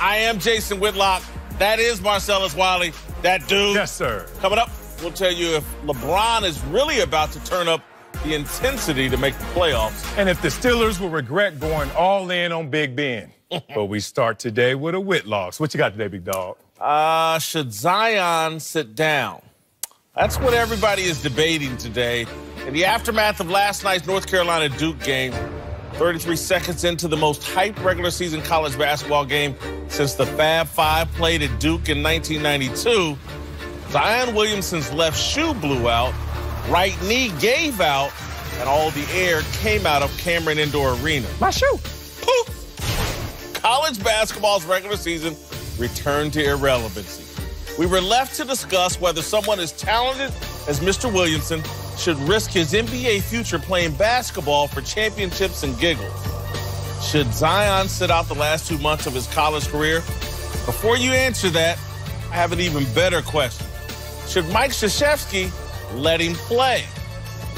I am Jason Whitlock. That is Marcellus Wiley. That dude. Yes, sir. Coming up, we'll tell you if LeBron is really about to turn up the intensity to make the playoffs. And if the Steelers will regret going all in on Big Ben. But we start today with a Whitlock. What you got today, big dog? Should Zion sit down? That's what everybody is debating today. In the aftermath of last night's North Carolina-Duke game, 33 seconds into the most hyped regular season college basketball game since the Fab Five played at Duke in 1992, Zion Williamson's left shoe blew out, right knee gave out, and all the air came out of Cameron Indoor Arena. My shoe. Poof! College basketball's regular season returned to irrelevancy. We were left to discuss whether someone as talented as Mr. Williamson should risk his NBA future playing basketball for championships and giggles. Should Zion sit out the last 2 months of his college career? Before you answer that, I have an even better question. Should Mike Krzyzewski let him play?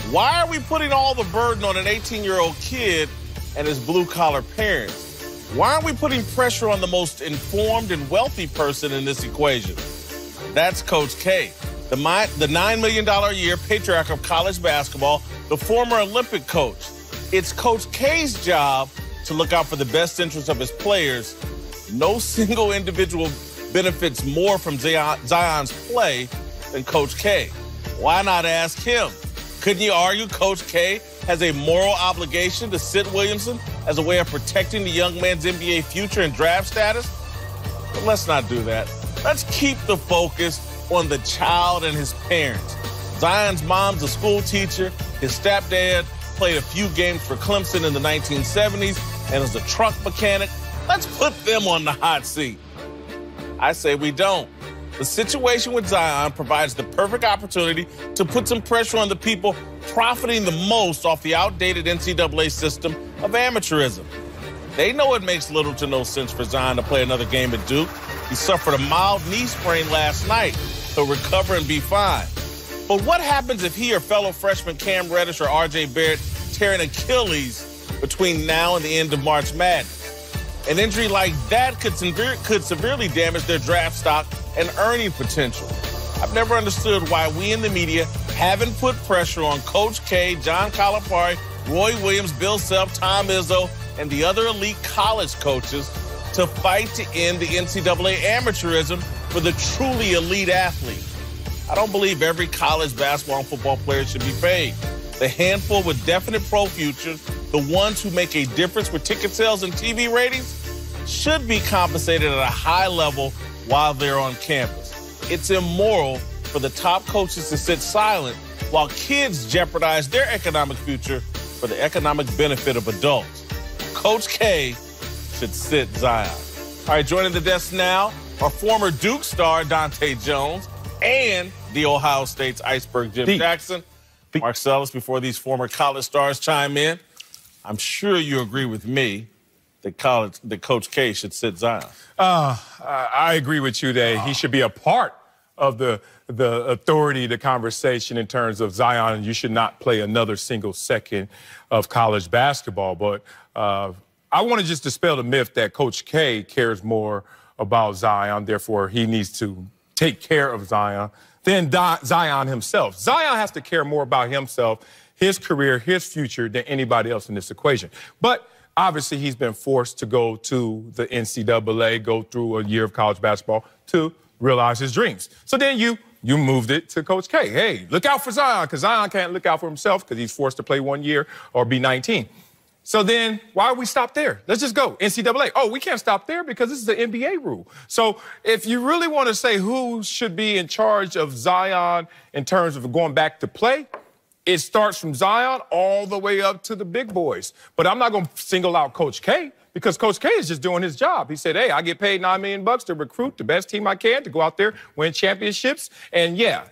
Why are we putting all the burden on an 18-year-old kid and his blue-collar parents? Why aren't we putting pressure on the most informed and wealthy person in this equation? That's Coach K, the $9 million a year patriarch of college basketball, the former Olympic coach. It's Coach K's job to look out for the best interests of his players. No single individual benefits more from Zion's play than Coach K. Why not ask him? Couldn't you argue Coach K has a moral obligation to sit Williamson as a way of protecting the young man's NBA future and draft status? But let's not do that. Let's keep the focus on the child and his parents. Zion's mom's a school teacher. His stepdad played a few games for Clemson in the 1970s and is a truck mechanic. Let's put them on the hot seat. I say we don't. The situation with Zion provides the perfect opportunity to put some pressure on the people profiting the most off the outdated NCAA system of amateurism. They know it makes little to no sense for Zion to play another game at Duke. He suffered a mild knee sprain last night. He'll recover and be fine. But what happens if he or fellow freshman Cam Reddish or R.J. Barrett tear an Achilles between now and the end of March Madness? An injury like that could severely damage their draft stock and earning potential. I've never understood why we in the media haven't put pressure on Coach K, John Calipari, Roy Williams, Bill Self, Tom Izzo, and the other elite college coaches to fight to end the NCAA amateurism for the truly elite athlete. I don't believe every college basketball and football player should be paid. The handful with definite pro futures, the ones who make a difference with ticket sales and TV ratings, should be compensated at a high level while they're on campus. It's immoral for the top coaches to sit silent while kids jeopardize their economic future for the economic benefit of adults. Coach K should sit Zion. All right, joining the desk now are former Duke star Dante Jones and the Ohio State's iceberg Jim Jackson. Marcellus, before these former college stars chime in, I'm sure you agree with me that Coach K should sit Zion. I agree with you that he should be a part of the authority, the conversation in terms of Zion. You should not play another single second of college basketball. But I want to just dispel the myth that Coach K cares more about Zion, therefore he needs to take care of Zion than Zion himself. Zion has to care more about himself, his career, his future than anybody else in this equation. But obviously he's been forced to go to the NCAA, go through a year of college basketball to realize his dreams. So then you moved it to Coach K. Hey, look out for Zion, because Zion can't look out for himself because he's forced to play 1 year or be 19. So then why we stop there? Let's just go. NCAA. Oh, we can't stop there because this is the NBA rule. So if you really want to say who should be in charge of Zion in terms of going back to play, it starts from Zion all the way up to the big boys. But I'm not going to single out Coach K because Coach K is just doing his job. He said, hey, I get paid $9 million to recruit the best team I can to go out there, win championships. And yeah,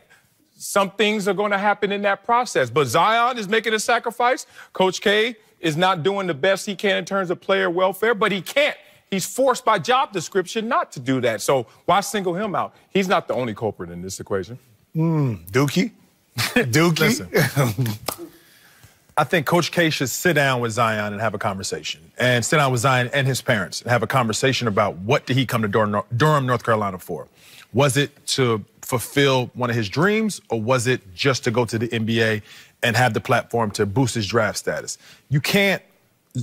some things are going to happen in that process. But Zion is making a sacrifice. Coach K is not doing the best he can in terms of player welfare, but he can't. He's forced by job description not to do that. So why single him out? He's not the only culprit in this equation. Dookie. Dookie. Listen. I think Coach K should sit down with Zion and have a conversation, and sit down with Zion and his parents and have a conversation about what did he come to Durham, North Carolina for? Was it to fulfill one of his dreams, or was it just to go to the NBA and have the platform to boost his draft status?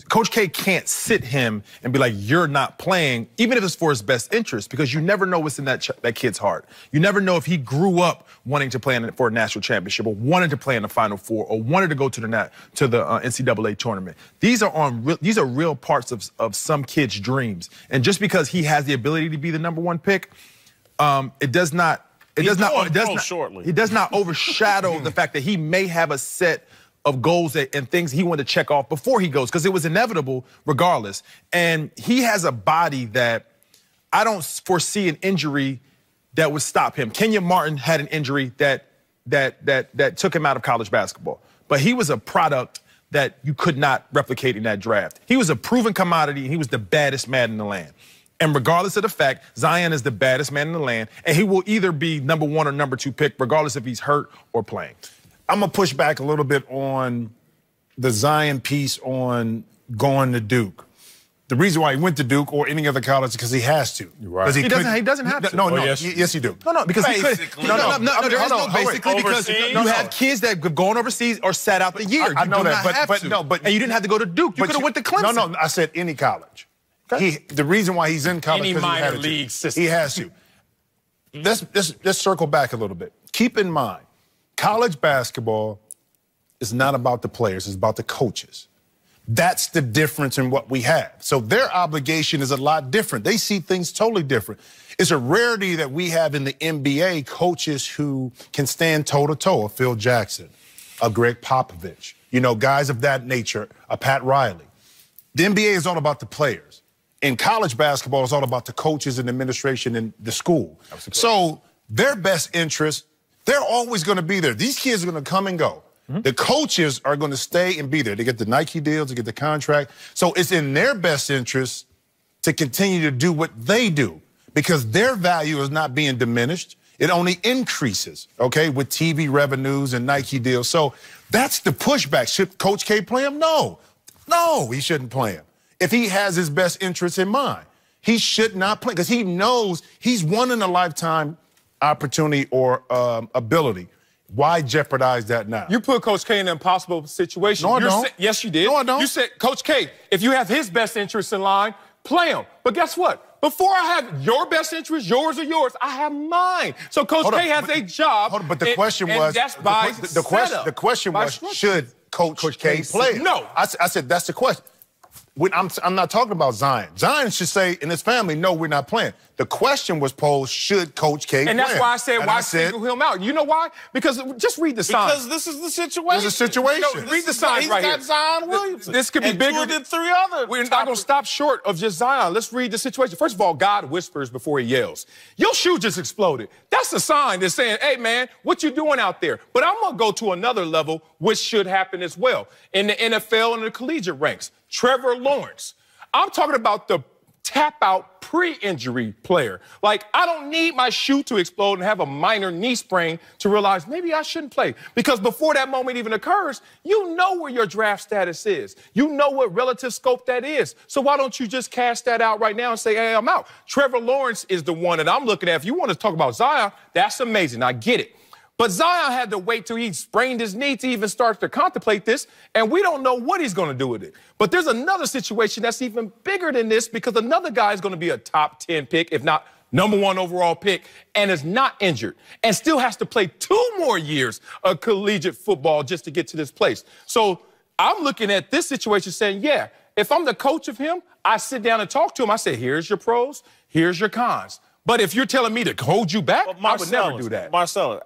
Coach K can't sit him and be like, you're not playing, even if it's for his best interest, because you never know what's in that kid's heart. You never know if he grew up wanting to play for a national championship, or wanted to play in the Final Four, or wanted to go to the NCAA tournament. These are real parts of some kid's dreams. And just because he has the ability to be the #1 pick, it does not overshadow the fact that he may have a set of goals and things he wanted to check off before he goes, because it was inevitable regardless. And he has a body that I don't foresee an injury that would stop him. Kenyon Martin had an injury that took him out of college basketball, but he was a product that you could not replicate in that draft. He was a proven commodity, and he was the baddest man in the land. And regardless of the fact, Zion is the baddest man in the land, and he will either be #1 or #2 pick, regardless if he's hurt or playing. I'm going to push back a little bit on the Zion piece on going to Duke. The reason why he went to Duke or any other college is because he has to. Right. He doesn't have to. No, yes, he do. No, because basically. there is no basically, because you have kids that have gone overseas or sat out the year. I know that, but and you didn't have to go to Duke. You could have went to Clemson. No, I said any college. Okay. The reason why he's in college, any minor league system. He has to. Let's circle back a little bit. Keep in mind, college basketball is not about the players, it's about the coaches. That's the difference in what we have. So their obligation is a lot different. They see things totally different. It's a rarity that we have in the NBA coaches who can stand toe-to-toe, a Phil Jackson, a Greg Popovich, guys of that nature, a Pat Riley. The NBA is all about the players. In college basketball, it's all about the coaches and administration and the school. So their best interest, they're always going to be there. These kids are going to come and go. Mm-hmm. The coaches are going to stay and be there. They get the Nike deals, they get the contract. So it's in their best interest to continue to do what they do, because their value is not being diminished. It only increases, okay, with TV revenues and Nike deals. So that's the pushback. Should Coach K play him? No, he shouldn't play him. If he has his best interests in mind, he should not play, because he knows he's one in a lifetime opportunity or ability. Why jeopardize that now? You put Coach K in an impossible situation. No, I don't. Yes, you did. No, I don't. You said, Coach K, if you have his best interests in line, play him. But guess what? Before I have your best interest, yours or yours, I have mine. So Coach K has a job. But the question was, that's by the question was, should Coach K play him? No. I said that's the question. I'm not talking about Zion. Zion should say, and his family, no, we're not playing. The question was posed, should Coach K play? And that's why I said, why single him out? You know why? Because just read the sign. Because this is the situation. There's a situation. Read the sign right here. He's got Zion Williamson. This could be bigger than 3 others. We're not going to stop short of just Zion. Let's read the situation. First of all, God whispers before he yells. Your shoe just exploded. That's a sign that's saying, hey, man, what you doing out there? But I'm going to go to another level, which should happen as well. In the NFL and the collegiate ranks, Trevor Lawrence. I'm talking about the tap-out pre-injury player. Like, I don't need my shoe to explode and have a minor knee sprain to realize maybe I shouldn't play. Because before that moment even occurs, you know where your draft status is. You know what relative scope that is. So why don't you just cast that out right now and say, hey, I'm out. Trevor Lawrence is the one that I'm looking at. If you want to talk about Zion, that's amazing. I get it. But Zion had to wait till he sprained his knee to even start to contemplate this, and we don't know what he's going to do with it. But there's another situation that's even bigger than this, because another guy is going to be a top 10 pick, if not #1 overall pick, and is not injured, and still has to play 2 more years of collegiate football just to get to this place. So I'm looking at this situation saying, yeah, if I'm the coach of him, I sit down and talk to him. I say, here's your pros, here's your cons. But if you're telling me to hold you back, I would never do that. Marcellus,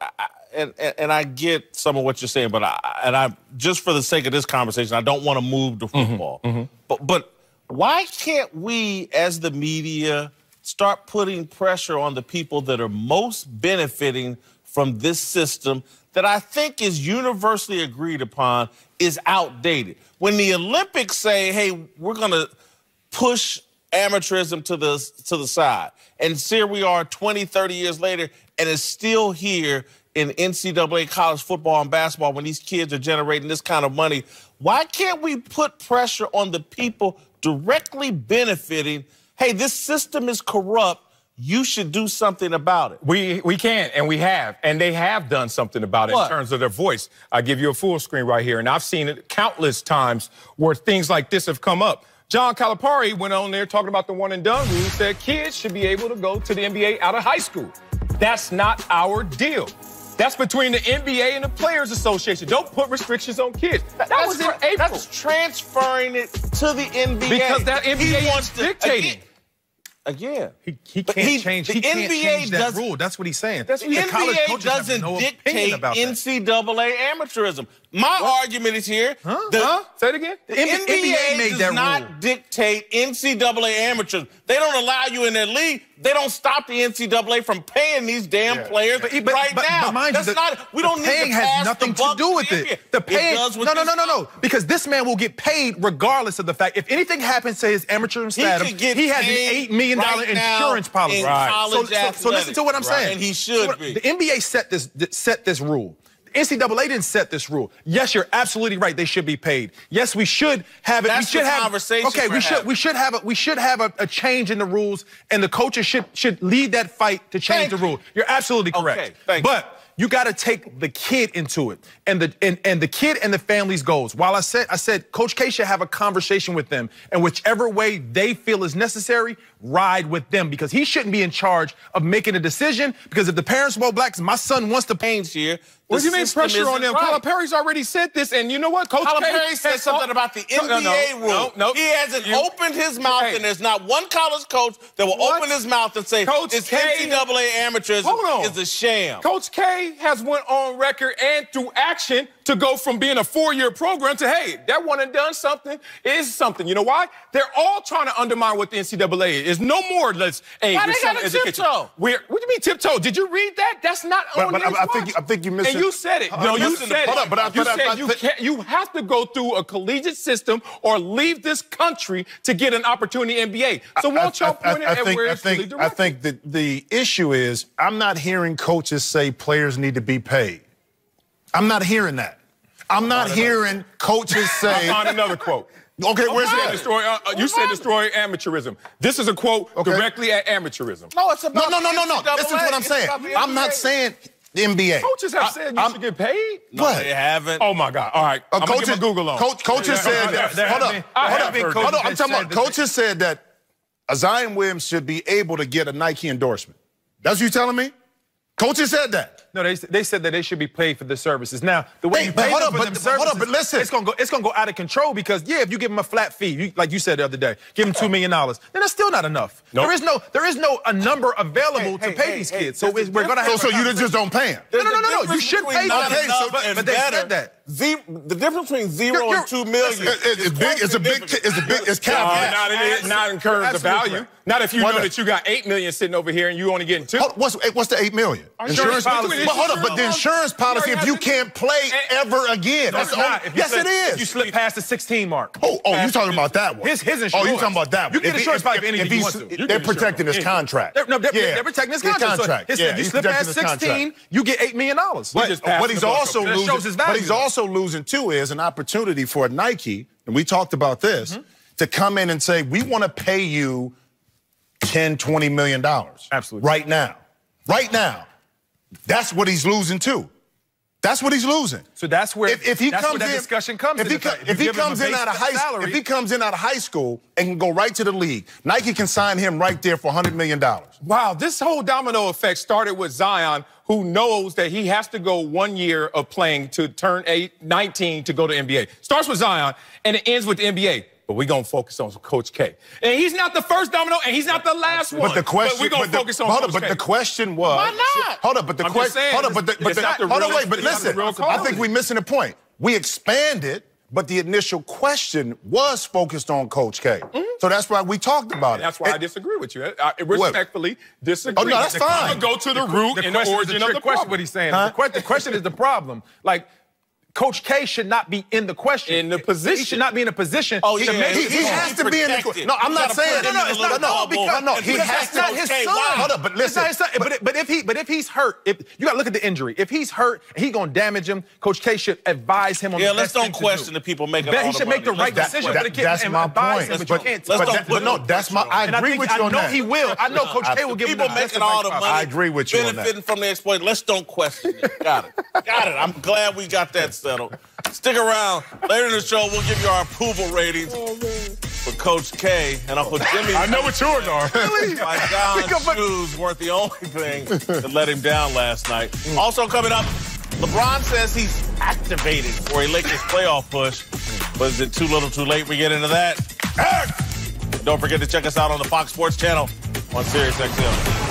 and I get some of what you're saying, but I just for the sake of this conversation, I don't want to move to football. But why can't we, as the media, start putting pressure on the people that are most benefiting from this system that I think is universally agreed upon is outdated? When the Olympics say, hey, we're going to push amateurism to the side, and here we are 20, 30 years later, and it's still here in NCAA college football and basketball when these kids are generating this kind of money. Why can't we put pressure on the people directly benefiting? Hey, this system is corrupt. You should do something about it. We can, and we have, and they have done something about it in terms of their voice. I give you a full screen right here, and I've seen it countless times where things like this have come up. John Calipari went on there talking about the one and done rule, said kids should be able to go to the NBA out of high school. That's not our deal. That's between the NBA and the Players Association. Don't put restrictions on kids. That was in April. That's transferring it to the NBA. Because that NBA wants to dictating. Again, he can't change. He can't change that rule. That's what he's saying. The NBA doesn't dictate NCAA amateurism. My argument is here. Say it again. The NBA does not dictate NCAA amateurism. They don't allow you in their league. They don't stop the NCAA from paying these damn players right now. But mind you, we don't need to paying has nothing to do with it. The paying, no. Because this man will get paid regardless of the fact. If anything happens to his amateur status, he has an $8 million insurance policy. So listen to what I'm saying. And he should be. The NBA set this rule. NCAA didn't set this rule. Yes, you're absolutely right. They should be paid. Yes, we should have it. That's the conversation. Okay, we should have a change in the rules, and the coaches should lead that fight to change the rule. You're absolutely correct. Okay, thank you. You got to take the kid into it, and the kid and the family's goals. While I said Coach K should have a conversation with them, and whichever way they feel is necessary, ride with them, because he shouldn't be in charge of making a decision. Because if the parents vote black, my son wants to change here. What do you mean pressure on them? Right. Calipari's already said this, and you know what? Coach Calipari said something about the NBA rule. No. He hasn't opened his mouth, and there's not one college coach that will open his mouth and say, this NCAA amateurism is a sham. Coach K has went on record and through action to go from being a 4-year program to, hey, that one and done something is something. You know why? They're all trying to undermine what the NCAA is. No more. Why they got a tiptoe? What do you mean tiptoe? Did you read that? That's not on his watch. I think you missed it. And you said it. No, you said it. You have to go through a collegiate system or leave this country to get an opportunity in the NBA. So won't y'all point it at where it's really directed? I think that the issue is I'm not hearing coaches say players need to be paid. I'm not hearing that. I'm not hearing coaches say. I found another quote. Okay, where's that? You said destroy amateurism. This is a quote directly at amateurism. No, it's about No. This is what I'm saying. I'm not saying the NBA. Coaches have said you should get paid. No, they haven't. Oh my God! All right, I'm gonna give Google on. Coaches said that. Hold up. I'm talking about coaches said that Zion Williams should be able to get a Nike endorsement. That's what you telling me? Coaches said that. No, they said that they should be paid for the services. Now, the way you pay them for them services, but listen. It's gonna go out of control because, if you give them a flat fee, like you said the other day, give them $2 million, then that's still not enough. Nope. There is no a number available to pay these kids. So we're gonna have. So you just don't pay them. No. You should pay them. But they said that. The difference between 0 and $2 million is big. It's capital. Not incurring the value. Not if you know that you got $8 million sitting over here and you only getting $2. What's the $8 million? Insurance policy. But hold up, but the insurance policy, if you can't play ever again. Yes, it is. If you slip past the 16 mark. Oh, you talking about that one? His insurance. Oh, you talking about that one? You get insurance policy if you want to. They're protecting his contract. They're protecting his contract. So if you slip past 16, you get $8 million. What he's also losing too is an opportunity for Nike, and we talked about this, to come in and say, we want to pay you $10, $20 million. Absolutely. Right now. That's what he's losing too. That's what he's losing. So that's where if he comes in, discussion comes. If he comes in out of high school and can go right to the league, Nike can sign him right there for $100 million. Wow, this whole domino effect started with Zion, who knows that he has to go 1 year of playing to turn 19 to go to NBA. Starts with Zion and it ends with the NBA. But we're going to focus on Coach K. And he's not the first domino, and he's not the last one. But the question, we're going to focus on Coach K. But the question was... Why not? Hold up, but the question... But listen, I think we're missing the point. We expanded, but the initial question was focused on Coach K. So that's why we talked about it. That's why I disagree with you. I respectfully disagree. Oh, no, that's fine. I'm going to go to the root and the origin of the problem. What he's saying. The question is the problem. Like, Coach K should not be in the question. In the position. He should not be in a position Oh, to yeah, make He has to be in the. No, I'm not saying. No, it's not. No, because no, he has that's not his son. Hold up, but listen. It's not his son. But if he's hurt, you got to look at the injury. If he's hurt and he's going to damage him, Coach K should advise him on the let's best don't thing to question do. the people making all the He should make the right decision for the kid. That's my point. But no, that's my. I agree with you on that. I know he will. I know Coach K will give him the people making all the money. I agree with you on that. Benefiting from the exploit. Let's don't question it. Got it. I'm glad we got that settled. Stick around. Later in the show, we'll give you our approval ratings for Coach K and Uncle Jimmy. I know what yours are. Really? My John's shoes weren't the only thing that let him down last night. Also coming up, LeBron says he's activated for a Lakers playoff push. But is it too little too late? We get into that. Don't forget to check us out on the Fox Sports channel on SiriusXM.